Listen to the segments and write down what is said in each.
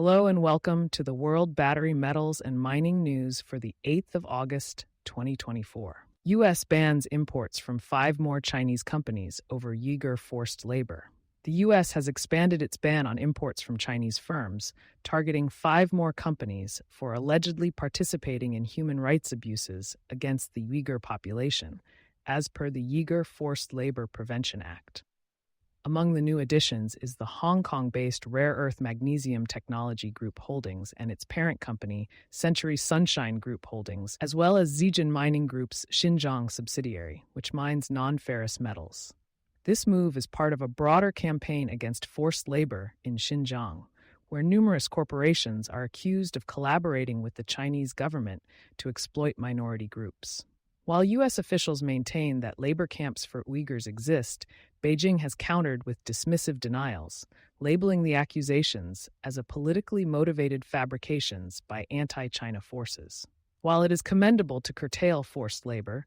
Hello and welcome to the World Battery Metals and Mining News for the 8th of August, 2024. U.S. bans imports from 5 more Chinese companies over Uyghur forced labor. The U.S. has expanded its ban on imports from Chinese firms, targeting 5 more companies for allegedly participating in human rights abuses against the Uyghur population, as per the Uyghur Forced Labor Prevention Act. Among the new additions is the Hong Kong-based Rare Earth Magnesium Technology Group Holdings and its parent company, Century Sunshine Group Holdings, as well as Zijin Mining Group's Xinjiang subsidiary, which mines non-ferrous metals. This move is part of a broader campaign against forced labor in Xinjiang, where numerous corporations are accused of collaborating with the Chinese government to exploit minority groups. While U.S. officials maintain that labor camps for Uyghurs exist, Beijing has countered with dismissive denials, labeling the accusations as a politically motivated fabrications by anti-China forces. While it is commendable to curtail forced labor,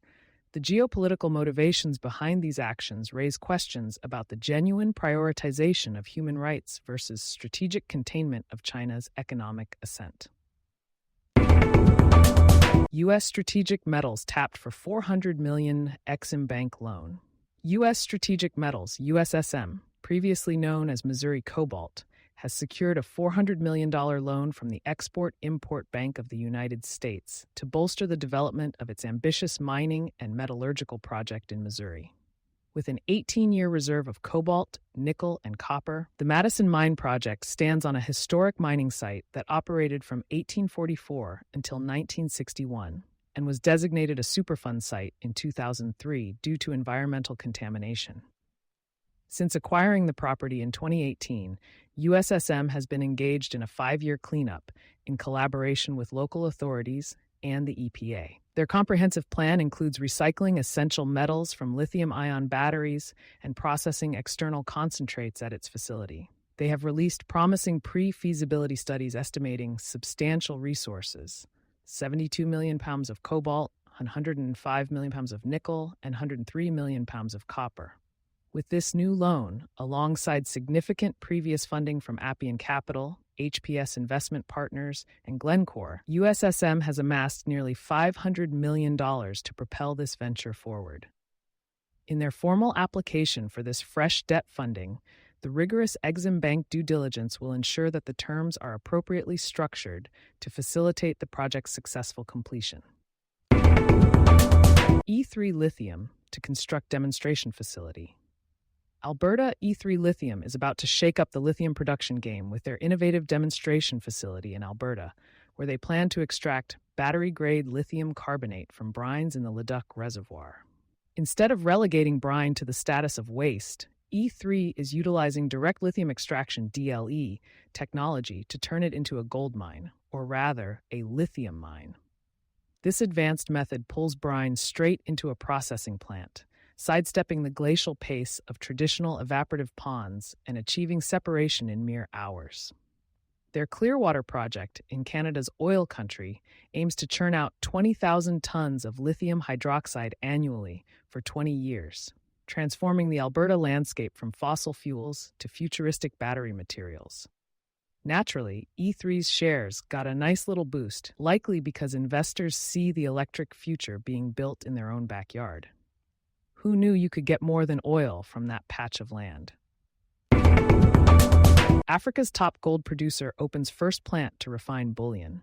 the geopolitical motivations behind these actions raise questions about the genuine prioritization of human rights versus strategic containment of China's economic ascent. U.S. Strategic Metals tapped for $400 million EXIM Bank loan. U.S. Strategic Metals, USSM, previously known as Missouri Cobalt, has secured a $400 million loan from the Export-Import Bank of the United States to bolster the development of its ambitious mining and metallurgical project in Missouri. With an 18-year reserve of cobalt, nickel, and copper, the Madison Mine Project stands on a historic mining site that operated from 1844 until 1961 and was designated a Superfund site in 2003 due to environmental contamination. Since acquiring the property in 2018, USSM has been engaged in a 5-year cleanup in collaboration with local authorities and the EPA. Their comprehensive plan includes recycling essential metals from lithium-ion batteries and processing external concentrates at its facility. They have released promising pre-feasibility studies estimating substantial resources: 72 million pounds of cobalt, 105 million pounds of nickel, and 103 million pounds of copper. With this new loan, alongside significant previous funding from Appian Capital, HPS Investment Partners, and Glencore, USSM has amassed nearly $500 million to propel this venture forward. In their formal application for this fresh debt funding, the rigorous EXIM Bank due diligence will ensure that the terms are appropriately structured to facilitate the project's successful completion. E3 Lithium to construct demonstration facility. Alberta E3 Lithium is about to shake up the lithium production game with their innovative demonstration facility in Alberta, where they plan to extract battery-grade lithium carbonate from brines in the Leduc Reservoir. Instead of relegating brine to the status of waste, E3 is utilizing direct lithium extraction (DLE) technology to turn it into a gold mine, or rather, a lithium mine. This advanced method pulls brine straight into a processing plant, sidestepping the glacial pace of traditional evaporative ponds and achieving separation in mere hours. Their Clearwater project in Canada's oil country aims to churn out 20,000 tons of lithium hydroxide annually for 20 years, transforming the Alberta landscape from fossil fuels to futuristic battery materials. Naturally, E3's shares got a nice little boost, likely because investors see the electric future being built in their own backyard. Who knew you could get more than oil from that patch of land? Africa's top gold producer opens first plant to refine bullion.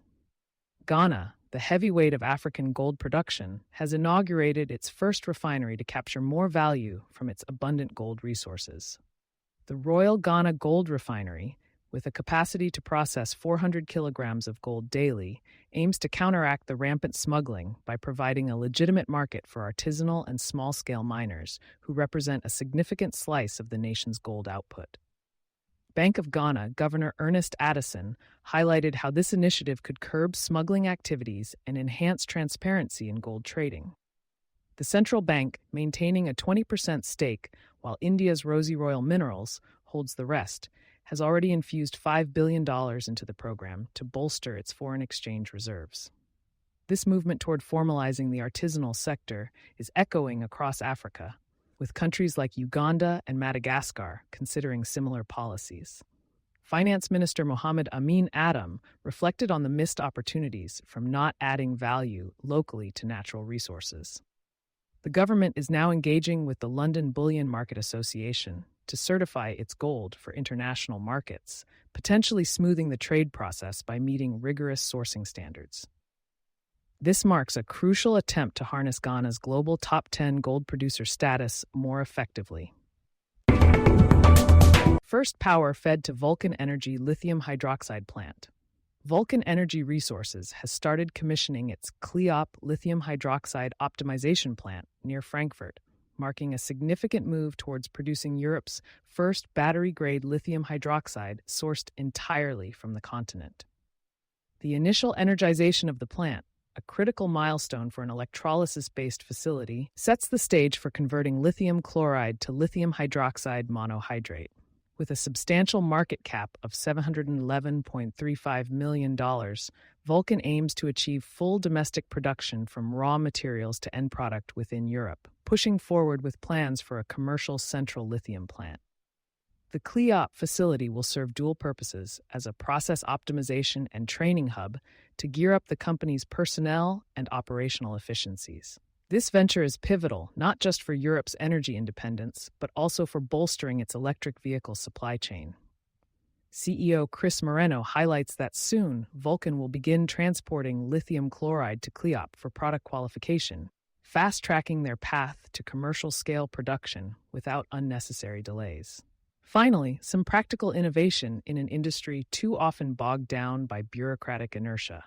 Ghana, the heavyweight of African gold production, has inaugurated its first refinery to capture more value from its abundant gold resources. The Royal Ghana Gold Refinery, with a capacity to process 400 kilograms of gold daily, aims to counteract the rampant smuggling by providing a legitimate market for artisanal and small-scale miners who represent a significant slice of the nation's gold output. Bank of Ghana Governor Ernest Addison highlighted how this initiative could curb smuggling activities and enhance transparency in gold trading. The central bank, maintaining a 20% stake, while India's Rosie Royal Minerals holds the rest, has already infused $5 billion into the program to bolster its foreign exchange reserves. This movement toward formalizing the artisanal sector is echoing across Africa, with countries like Uganda and Madagascar considering similar policies. Finance Minister Mohammed Amin Adam reflected on the missed opportunities from not adding value locally to natural resources. The government is now engaging with the London Bullion Market Association to certify its gold for international markets, potentially smoothing the trade process by meeting rigorous sourcing standards. This marks a crucial attempt to harness Ghana's global top 10 gold producer status more effectively. First power fed to Vulcan Energy lithium hydroxide plant. Vulcan Energy Resources has started commissioning its CLEOP lithium hydroxide optimization plant near Frankfurt, marking a significant move towards producing Europe's first battery-grade lithium hydroxide sourced entirely from the continent. The initial energization of the plant, a critical milestone for an electrolysis-based facility, sets the stage for converting lithium chloride to lithium hydroxide monohydrate. With a substantial market cap of $711.35 million, Vulcan aims to achieve full domestic production from raw materials to end product within Europe, pushing forward with plans for a commercial central lithium plant. The CLEOP facility will serve dual purposes as a process optimization and training hub to gear up the company's personnel and operational efficiencies. This venture is pivotal not just for Europe's energy independence, but also for bolstering its electric vehicle supply chain. CEO Chris Moreno highlights that soon Vulcan will begin transporting lithium chloride to CLEOP for product qualification, fast-tracking their path to commercial-scale production without unnecessary delays. Finally, some practical innovation in an industry too often bogged down by bureaucratic inertia.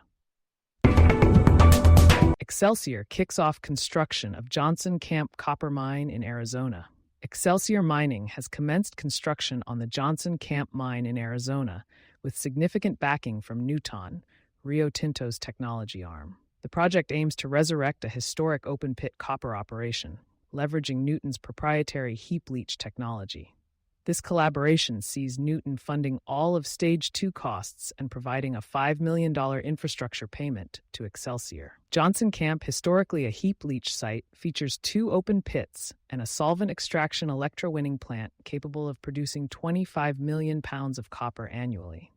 Excelsior kicks off construction of Johnson Camp copper mine in Arizona. Excelsior Mining has commenced construction on the Johnson Camp mine in Arizona, with significant backing from Newton, Rio Tinto's technology arm. The project aims to resurrect a historic open-pit copper operation, leveraging Newton's proprietary heap leach technology. This collaboration sees Newton funding all of Stage 2 costs and providing a $5 million infrastructure payment to Excelsior. Johnson Camp, historically a heap leach site, features 2 open pits and a solvent extraction electrowinning plant capable of producing 25 million pounds of copper annually.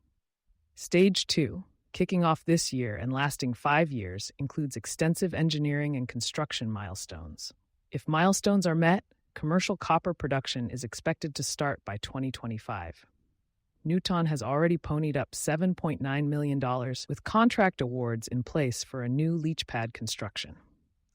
Stage 2, kicking off this year and lasting 5 years, includes extensive engineering and construction milestones. If milestones are met, commercial copper production is expected to start by 2025. Newton has already ponied up $7.9 million with contract awards in place for a new leach pad construction.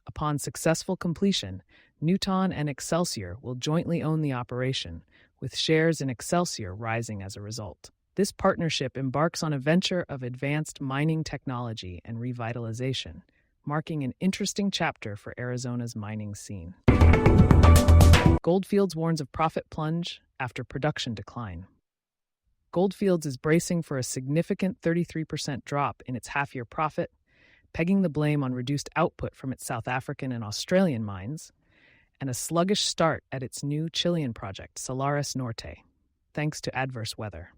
Upon successful completion, Newton and Excelsior will jointly own the operation, with shares in Excelsior rising as a result. This partnership embarks on a venture of advanced mining technology and revitalization, marking an interesting chapter for Arizona's mining scene. Gold Fields warns of profit plunge after production decline. Gold Fields is bracing for a significant 33% drop in its half-year profit, pegging the blame on reduced output from its South African and Australian mines, and a sluggish start at its new Chilean project, Salares Norte, thanks to adverse weather.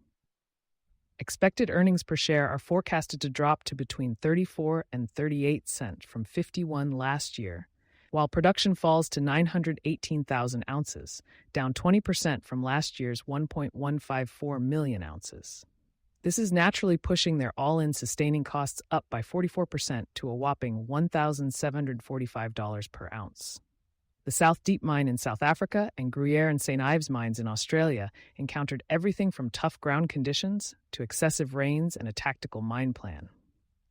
Expected earnings per share are forecasted to drop to between 34 and 38 cents from 51 last year, while production falls to 918,000 ounces, down 20% from last year's 1.154 million ounces. This is naturally pushing their all-in sustaining costs up by 44% to a whopping $1,745 per ounce. The South Deep mine in South Africa and Gruyere and St. Ives mines in Australia encountered everything from tough ground conditions to excessive rains and a tactical mine plan.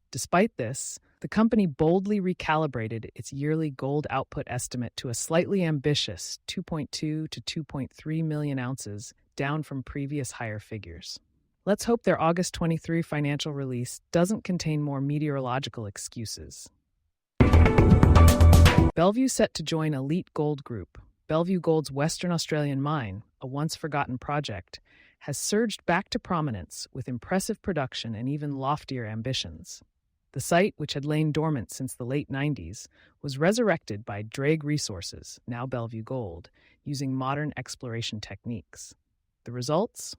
Despite this, the company boldly recalibrated its yearly gold output estimate to a slightly ambitious 2.2 to 2.3 million ounces, down from previous higher figures. Let's hope their August 23 financial release doesn't contain more meteorological excuses. Bellevue set to join Elite Gold Group. Bellevue Gold's Western Australian mine, a once-forgotten project, has surged back to prominence with impressive production and even loftier ambitions. The site, which had lain dormant since the late 90s, was resurrected by Drake Resources, now Bellevue Gold, using modern exploration techniques. The results?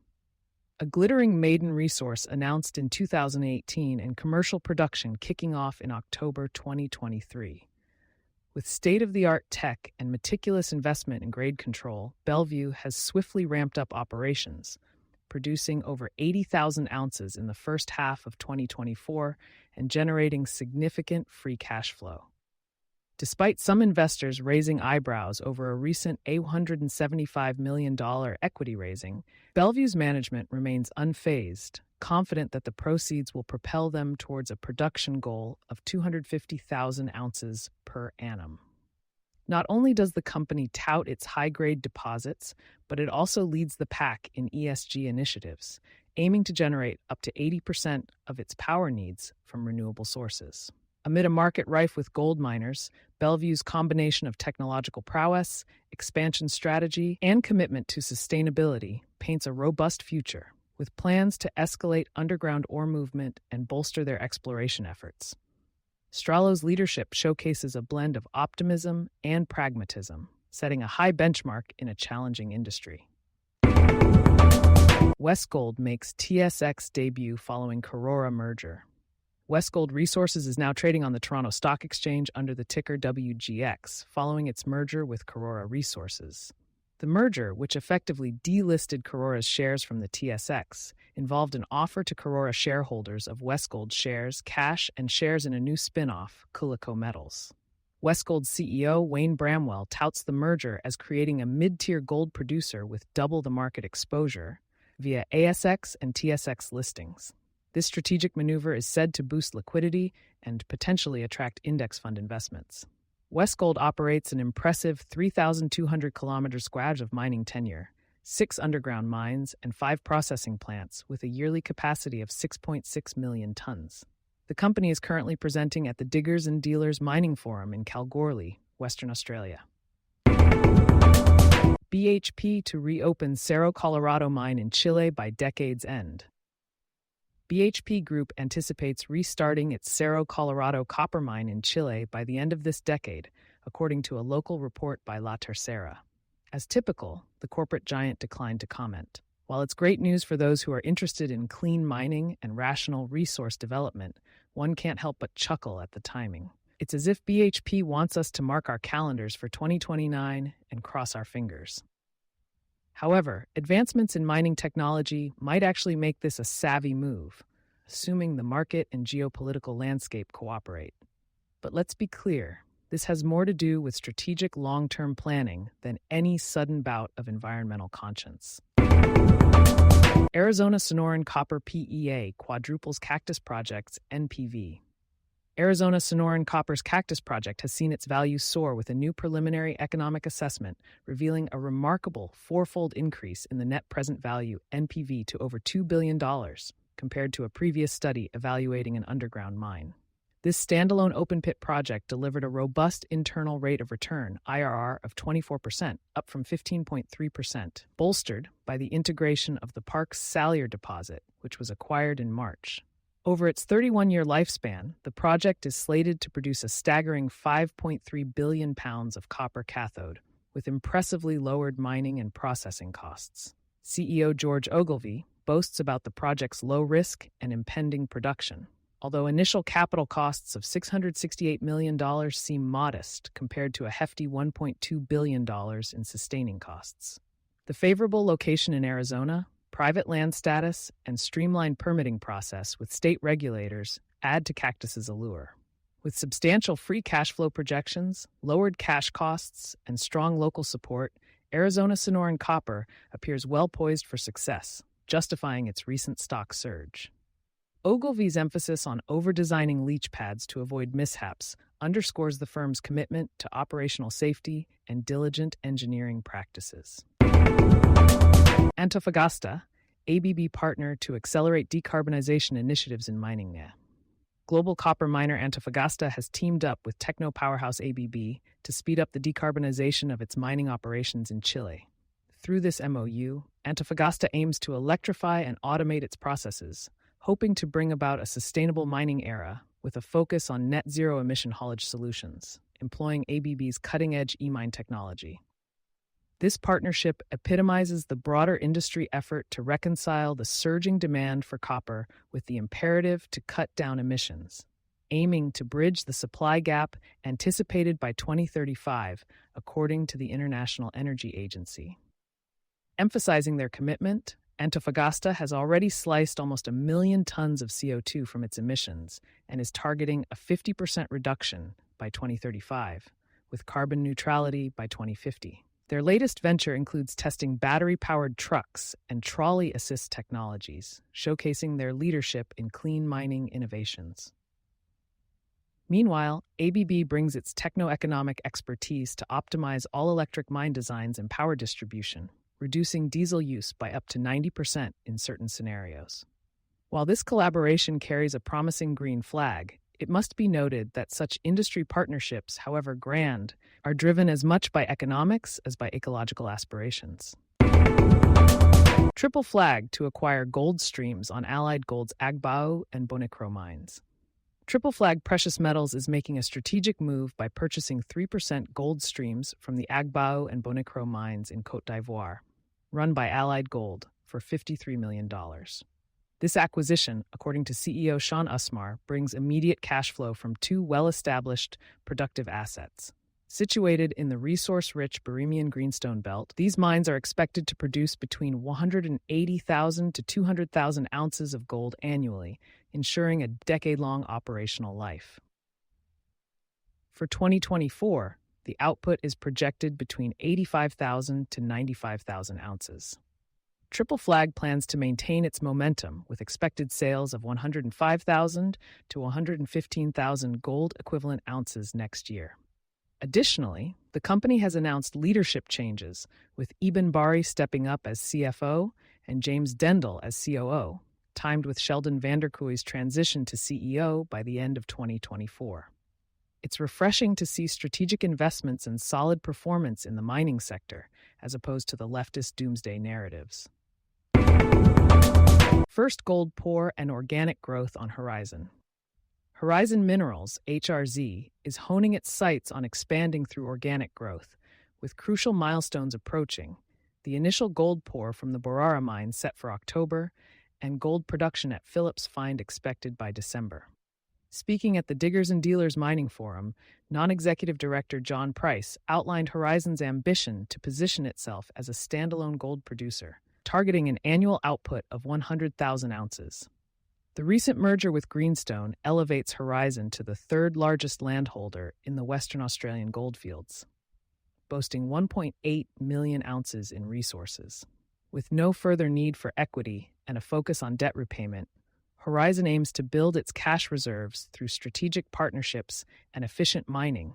A glittering maiden resource announced in 2018 and commercial production kicking off in October 2023. With state-of-the-art tech and meticulous investment in grade control, Bellevue has swiftly ramped up operations, producing over 80,000 ounces in the first half of 2024 and generating significant free cash flow. Despite some investors raising eyebrows over a recent $875 million equity raising, Bellevue's management remains unfazed, confident that the proceeds will propel them towards a production goal of 250,000 ounces per annum. Not only does the company tout its high-grade deposits, but it also leads the pack in ESG initiatives, aiming to generate up to 80% of its power needs from renewable sources. Amid a market rife with gold miners, Bellevue's combination of technological prowess, expansion strategy, and commitment to sustainability paints a robust future, with plans to escalate underground ore movement and bolster their exploration efforts. Stralo's leadership showcases a blend of optimism and pragmatism, setting a high benchmark in a challenging industry. Westgold makes TSX debut following Karora merger. Westgold Resources is now trading on the Toronto Stock Exchange under the ticker WGX, following its merger with Karora Resources. The merger, which effectively delisted Karora's shares from the TSX, involved an offer to Karora shareholders of Westgold shares, cash, and shares in a new spin-off, Culico Metals. Westgold's CEO, Wayne Bramwell, touts the merger as creating a mid-tier gold producer with double the market exposure via ASX and TSX listings. This strategic maneuver is said to boost liquidity and potentially attract index fund investments. Westgold operates an impressive 3,200 kilometer squares of mining tenure, 6 underground mines, and 5 processing plants with a yearly capacity of 6.6 million tons. The company is currently presenting at the Diggers and Dealers Mining Forum in Kalgoorlie, Western Australia. BHP to reopen Cerro Colorado mine in Chile by decade's end. BHP Group anticipates restarting its Cerro Colorado copper mine in Chile by the end of this decade, according to a local report by La Tercera. As typical, the corporate giant declined to comment. While it's great news for those who are interested in clean mining and rational resource development, one can't help but chuckle at the timing. It's as if BHP wants us to mark our calendars for 2029 and cross our fingers. However, advancements in mining technology might actually make this a savvy move, assuming the market and geopolitical landscape cooperate. But let's be clear, this has more to do with strategic long-term planning than any sudden bout of environmental conscience. Arizona Sonoran Copper PEA quadruples Cactus Project's NPV. Arizona Sonoran Copper's Cactus project has seen its value soar with a new preliminary economic assessment revealing a remarkable 4-fold increase in the net present value NPV to over $2 billion compared to a previous study evaluating an underground mine. This standalone open-pit project delivered a robust internal rate of return, IRR, of 24%, up from 15.3%, bolstered by the integration of the park's Salyer deposit, which was acquired in March. Over its 31-year lifespan, the project is slated to produce a staggering 5.3 billion pounds of copper cathode, with impressively lowered mining and processing costs. CEO George Ogilvy boasts about the project's low risk and impending production, although initial capital costs of $668 million seem modest compared to a hefty $1.2 billion in sustaining costs. The favorable location in Arizona, private land status, and streamlined permitting process with state regulators add to Cactus's allure. With substantial free cash flow projections, lowered cash costs, and strong local support, Arizona Sonoran Copper appears well poised for success, justifying its recent stock surge. Ogilvy's emphasis on over-designing leach pads to avoid mishaps underscores the firm's commitment to operational safety and diligent engineering practices. Antofagasta, ABB partner to accelerate decarbonization initiatives in mining. Global copper miner Antofagasta has teamed up with techno powerhouse ABB to speed up the decarbonization of its mining operations in Chile. Through this MOU, Antofagasta aims to electrify and automate its processes, hoping to bring about a sustainable mining era with a focus on net zero emission haulage solutions, employing ABB's cutting-edge e-mine technology. This partnership epitomizes the broader industry effort to reconcile the surging demand for copper with the imperative to cut down emissions, aiming to bridge the supply gap anticipated by 2035, according to the International Energy Agency. Emphasizing their commitment, Antofagasta has already sliced almost 1 million tons of CO2 from its emissions and is targeting a 50% reduction by 2035, with carbon neutrality by 2050. Their latest venture includes testing battery-powered trucks and trolley-assist technologies, showcasing their leadership in clean mining innovations. Meanwhile, ABB brings its techno-economic expertise to optimize all-electric mine designs and power distribution, reducing diesel use by up to 90% in certain scenarios. While this collaboration carries a promising green flag, it must be noted that such industry partnerships, however grand, are driven as much by economics as by ecological aspirations. Triple flag to acquire gold streams on Allied Gold's Agbaou and Bonikro mines. Triple Flag Precious Metals is making a strategic move by purchasing 3% gold streams from the Agbaou and Bonikro mines in Côte d'Ivoire, run by Allied Gold, for $53 million. This acquisition, according to CEO Sean Usmar, brings immediate cash flow from two well-established, productive assets. Situated in the resource-rich Birimian Greenstone Belt, these mines are expected to produce between 180,000 to 200,000 ounces of gold annually, ensuring a decade-long operational life. For 2024, the output is projected between 85,000 to 95,000 ounces. Triple Flag plans to maintain its momentum with expected sales of 105,000 to 115,000 gold-equivalent ounces next year. Additionally, the company has announced leadership changes, with Eben Bari stepping up as CFO and James Dendel as COO, timed with Sheldon Vanderkooy's transition to CEO by the end of 2024. It's refreshing to see strategic investments and solid performance in the mining sector, as opposed to the leftist doomsday narratives. First gold pour and organic growth on Horizon. Horizon Minerals, HRZ, is honing its sights on expanding through organic growth, with crucial milestones approaching: the initial gold pour from the Borara mine set for October, and gold production at Phillips Find expected by December. Speaking at the Diggers and Dealers Mining Forum, non-executive director John Price outlined Horizon's ambition to position itself as a standalone gold producer, targeting an annual output of 100,000 ounces. The recent merger with Greenstone elevates Horizon to the third-largest landholder in the Western Australian goldfields, boasting 1.8 million ounces in resources. With no further need for equity and a focus on debt repayment, Horizon aims to build its cash reserves through strategic partnerships and efficient mining,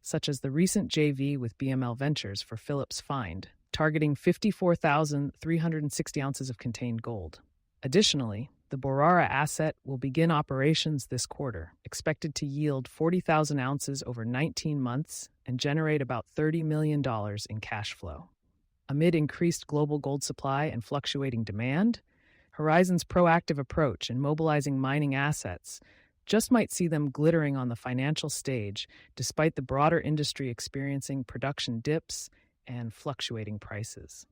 such as the recent JV with BML Ventures for Phillips Find, targeting 54,360 ounces of contained gold. Additionally, the Borara asset will begin operations this quarter, expected to yield 40,000 ounces over 19 months and generate about $30 million in cash flow. Amid increased global gold supply and fluctuating demand, Horizon's proactive approach in mobilizing mining assets just might see them glittering on the financial stage, despite the broader industry experiencing production dips and fluctuating prices.